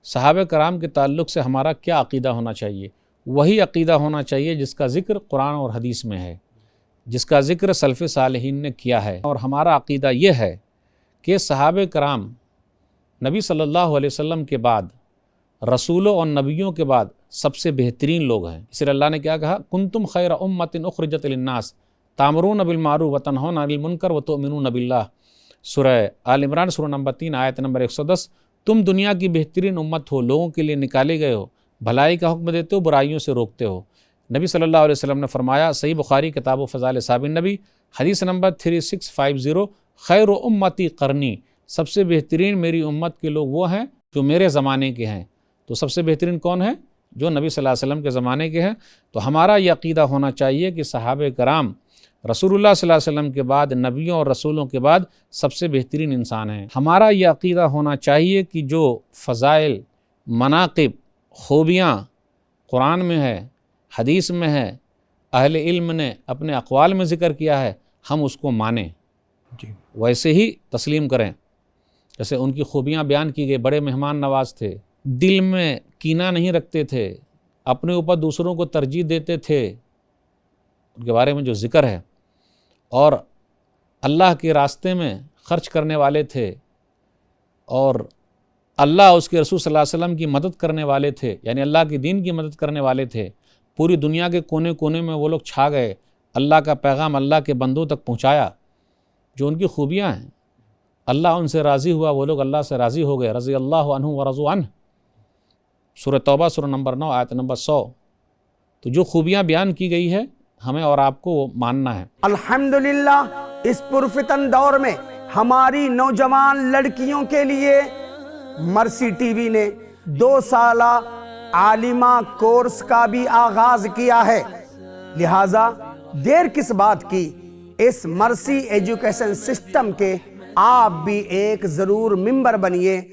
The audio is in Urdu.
صحابہ کرام کے تعلق سے ہمارا کیا عقیدہ ہونا چاہیے؟ وہی عقیدہ ہونا چاہیے جس کا ذکر قرآن اور حدیث میں ہے، جس کا ذکر سلف صالحین نے کیا ہے۔ اور ہمارا عقیدہ یہ ہے کہ صحابہ کرام نبی صلی اللہ علیہ وسلم کے بعد، رسولوں اور نبیوں کے بعد سب سے بہترین لوگ ہیں۔ اس لیے اللہ نے کیا کہا؟ کنتم خیر امۃ اخرجت للناس تامرون بالمعروف وتنہون عن المنکر وتؤمنون باللہ۔ سورہ آل عمران سورہ نمبر 3 آیت نمبر 110۔ تم دنیا کی بہترین امت ہو، لوگوں کے لیے نکالے گئے ہو، بھلائی کا حکم دیتے ہو، برائیوں سے روکتے ہو۔ نبی صلی اللہ علیہ وسلم نے فرمایا، صحیح بخاری کتاب و فضائل اصحاب النبی حدیث نمبر 3650، خیر امتی قرنی، سب سے بہترین میری امت کے لوگ وہ ہیں جو میرے زمانے کے ہیں۔ تو سب سے بہترین کون ہے؟ جو نبی صلی اللہ علیہ وسلم کے زمانے کے ہیں۔ تو ہمارا یہ عقیدہ ہونا چاہیے کہ صحابہ کرام رسول اللہ صلی اللہ علیہ وسلم کے بعد، نبیوں اور رسولوں کے بعد سب سے بہترین انسان ہیں۔ ہمارا یہ عقیدہ ہونا چاہیے کہ جو فضائل، مناقب، خوبیاں قرآن میں ہے، حدیث میں ہے، اہل علم نے اپنے اقوال میں ذکر کیا ہے، ہم اس کو مانیں، ویسے ہی تسلیم کریں۔ جیسے ان کی خوبیاں بیان کی گئی، بڑے مہمان نواز تھے، دل میں کینہ نہیں رکھتے تھے، اپنے اوپر دوسروں کو ترجیح دیتے تھے، ان کے بارے میں جو ذکر ہے، اور اللہ کے راستے میں خرچ کرنے والے تھے، اور اللہ اس کے رسول صلی اللہ علیہ وسلم کی مدد کرنے والے تھے، یعنی اللہ کے دین کی مدد کرنے والے تھے۔ پوری دنیا کے کونے کونے میں وہ لوگ چھا گئے، اللہ کا پیغام اللہ کے بندوں تک پہنچایا۔ جو ان کی خوبیاں ہیں، اللہ ان سے راضی ہوا، وہ لوگ اللہ سے راضی ہو گئے، رضی اللہ عنہ ورضوا عنہ، سورہ توبہ سورہ نمبر 9 آیت نمبر 100۔ تو جو خوبیاں بیان کی گئی ہے، ہمیں اور آپ کو وہ ماننا ہے۔ الحمدللہ اس پرفتن دور میں ہماری نوجوان لڑکیوں کے لیے مرسی ٹی وی نے 2 سالہ عالمہ کورس کا بھی آغاز کیا ہے، لہٰذا دیر کس بات کی، اس مرسی ایجوکیشن سسٹم کے آپ بھی ایک ضرور ممبر بنیے۔